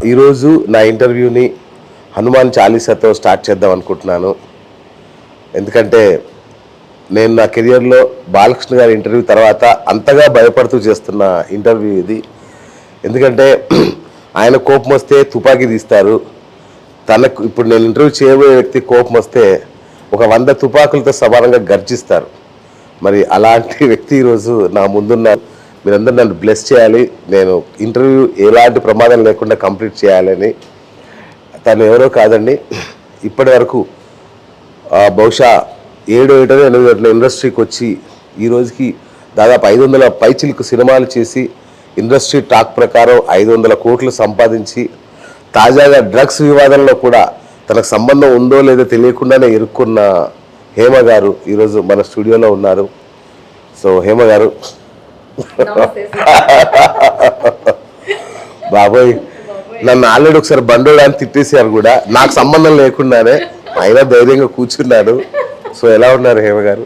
ఈరోజు నా ఇంటర్వ్యూని హనుమాన్ చాలీసాతో స్టార్ట్ చేద్దాం అనుకుంటున్నాను. ఎందుకంటే నేను నా కెరియర్లో బాలకృష్ణ గారి ఇంటర్వ్యూ తర్వాత అంతగా భయపడుతూ చేస్తున్న ఇంటర్వ్యూ ఇది. ఎందుకంటే ఆయన కోపం వస్తే తుపాకీ తీస్తారు, తనకు ఇప్పుడు నేను ఇంటర్వ్యూ చేయబోయే వ్యక్తి కోపం వస్తే ఒక 100 తుపాకులతో సమానంగా గర్జిస్తారు. మరి అలాంటి వ్యక్తి ఈరోజు నా ముందున్నారు. మీరందరూ నన్ను బ్లెస్ చేయాలి, నేను ఇంటర్వ్యూ ఎలాంటి ప్రమాదం లేకుండా కంప్లీట్ చేయాలని. తను ఎవరో కాదండి, ఇప్పటి వరకు బహుశా 7-8 ఇండస్ట్రీకి వచ్చి ఈ రోజుకి దాదాపు 500 పైచిలకు సినిమాలు చేసి ఇండస్ట్రీ టాక్ ప్రకారం 500 కోట్లు సంపాదించి తాజాగా డ్రగ్స్ వివాదంలో కూడా తనకు సంబంధం ఉందో లేదో తెలియకుండానే ఇరుక్కున్న హేమ గారు ఈరోజు మన స్టూడియోలో ఉన్నారు. సో హేమ గారు, బాబోయ్ నన్ను ఆల్రెడీ ఒకసారి బండోడా అని తిట్టేశారు కూడా, నాకు సంబంధం లేకుండానే అయినా ధైర్యంగా కూర్చున్నారు. సో ఎలా ఉన్నారు హేమ గారు?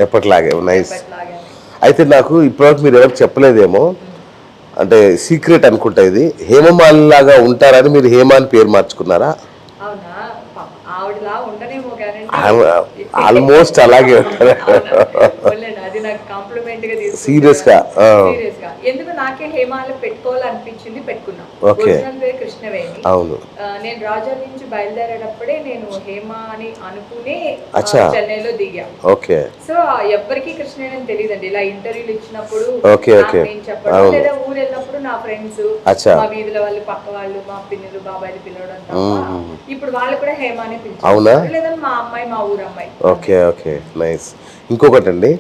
ఎప్పటిలాగే నైస్. అయితే నాకు ఇప్పటివరకు మీరు ఎవరికి చెప్పలేదేమో, అంటే సీక్రెట్ అనుకుంటా, ఇది హేమమాలి లాగా ఉంటారని మీరు హేమ అని పేరు మార్చుకున్నారా? ఆల్మోస్ట్ అలాగే ఉంటారు. సీరియస్ గా ఎందుకు నాకే హేమాలు పెట్టుకోవాలనిపించింది, పెట్టుకున్నా. కృష్ణవేణి. అవును, నేను రాజా నుంచి బయలుదేరేటప్పుడే నేను హేమ అని అనుకుని చెన్నైలో దిగా. ఓకే. సో ఎవ్వరికి కృష్ణవేణి అని తెలియదండి. ఇలా ఇంటర్వ్యూలు ఇచ్చినప్పుడు నేను చెప్పడం, లేదా ఊరు వెళ్ళినప్పుడు నా ఫ్రెండ్స్, మా వీధుల వాళ్ళు, పక్క వాళ్ళు, మా పిన్నులు బాబాయిలు పిలవడం తప్ప ఇప్పుడు వాళ్ళు కూడా హేమ అని పిలిచారు, లేదా మా అమ్మాయి, మా ఊరు అమ్మాయి. Okay okay nice. ఇంకొకటి అండి,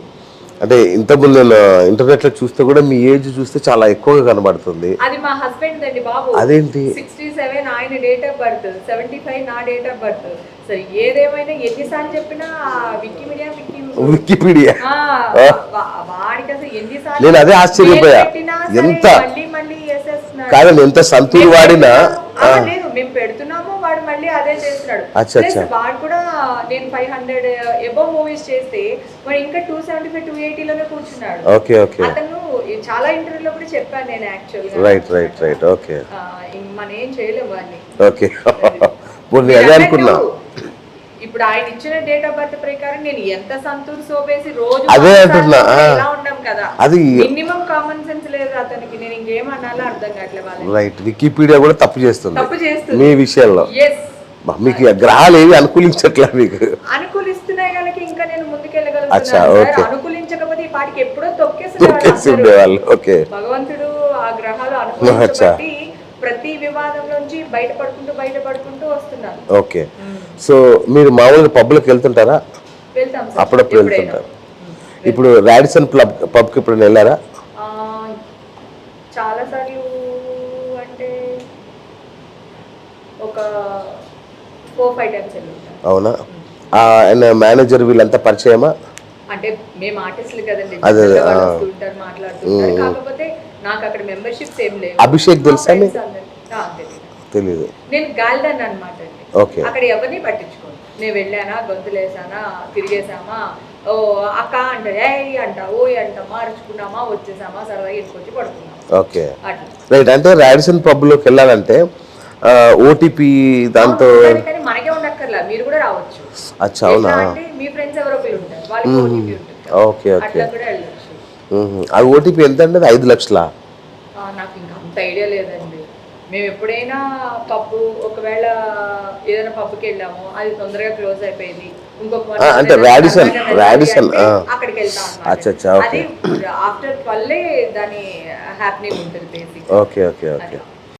అంటే ఇంతకుముందు నేను ఇంటర్నెట్ లో చూస్తే కూడా మీ ఏజ్ చూస్తే చాలా ఎక్కువగా కనబడుతుంది. అది మా హస్బెండ్ అండి బాబు. అదేంటి? 67 ఆయన డేట్ ఆఫ్ బర్త్, 75 నా డేట్ ఆఫ్ బర్త్. సరే ఏదేమైనా ఎన్నిసార్లు చెప్పినా వికీపీడియా వాడికి అసలు ఎన్నిసార్లు నేను అదే ఆశ్చర్యపోయా. ఎంత కాదండి, ఎంత సంతూరు వాడినా లేదు, మేము పెడుతున్నాము, వాడు మళ్ళీ అదే చేస్తున్నాడు. వాడు కూడా నేను 500 ఎబోవ్ మూవీస్ చేస్తే వాడు ఇంకా 275, 280 లోనే కూర్చున్నాడు. అతను చాలా ఇంటర్వ్యూలో కూడా చెప్పాను నేను యాక్చువల్ గా. Right okay. మనం ఏం చేయలేము వాడిని. ఓకే అదే అనుకున్నా. ఇప్పుడు ఆయన ఇచ్చిన డేట్ ఆఫ్ బర్త్ ప్రకారం నేను ఎంత సంతూర్ సోపేసి రోజు అదే అంటున్నా, ఎలా ఉంటాం కదా, అది మినిమం కామన్ సెన్స్ లేదు అతనికి. నేను ఇంకేం అనాలో అర్థం కావట్లేదు. రైట్, వికీపీడియా కూడా తప్పు చేస్తుంది మీ విషయంలో. మీకు గ్రహాలు ఏవి అనుకూలించట్లా? మీకు అనుకూలిస్తున్నాయి కనుక ఇంకా నేను ముందుకెళ్ళగలుగుతున్నాను. అనుకూలించకపోతే ఈ పాటికి ఎప్పుడో తొక్కేసి ఉండేవాళ్ళు. ఓకే, భగవంతుడు ఆ గ్రహాలు అనుకూలించబట్టి ప్రతి వివాదం నుంచి బయటపడుకుంటూ వస్తున్నాను. ఓకే. సో మీరు మామూలుగా పబ్లకు వెళ్తుంటారా? వెళ్తాం, అప్పుడప్పుడు వెళ్తుంటారు. ఇప్పుడు రాడిసన్ పబ్కి ఇప్పుడు వెళ్ళారా? చాలా సార్లు, అంటే ఒక 4-5 టైమ్స్ వెళ్ళాను. అవునా? ఆయన మేనేజర్ వీళ్ళంతా పరిచయమా? అంటే మేము ఆర్టిస్టులు కదండి, మాట్లాడుతుంటారు. కాకపోతే నాకు అక్కడ మెంబర్షిప్స్ ఏం లేవు. అభిషేక్ తెలుసా? తెలీదు. నేను గాల్డన్ అన్నమాట అండి. ఓకే. అక్కడ ఎవరిని పట్టించుకోను. నేను వెళ్ళానా, గొంతులేసానా, తిరిగేసామా, ఓ అక్క అంట, ఏ అంట, ఓయ్ అంట, మార్చుకున్నామా, వచ్చేసామా, సరదాగా ఇంటికొచ్చి పడుకున్నాం. Okay right. అంటే రాడిసన్ పబ్ లోకి వెళ్ళాలంటే ఓటీపీ దాంతో మనకే ఉండక్కర్లా, మీరు కూడా రావచ్చు. అచ్చా, అవునా? మీ ఫ్రెండ్స్ ఎవరో ఒకరు ఉంటారు, వాళ్ళకి ఓటీపీ ఉంటుంది. Okay okay. అట్లా కూడా వెళ్ళొచ్చు. ఆ ఓటీపీ ఎంత అండి? 5 లక్షలా? నాకు ఇంకా అంత ఐడియా లేదండి. మేము ఎప్పుడైనా పబ్బు, ఒకవేళ ఏదైనా పబ్కి వెళ్ళాము, అది తొందరగా క్లోజ్ అయిపోయింది, ఇంకొక అంటే రాడిసన్ అక్కడికి వెళ్తాం. అచ్చా, అది ఆఫ్టర్ 12 దాని హ్యాపీనింగ్ ఉంటుంది బేసిక్. Okay okay okay.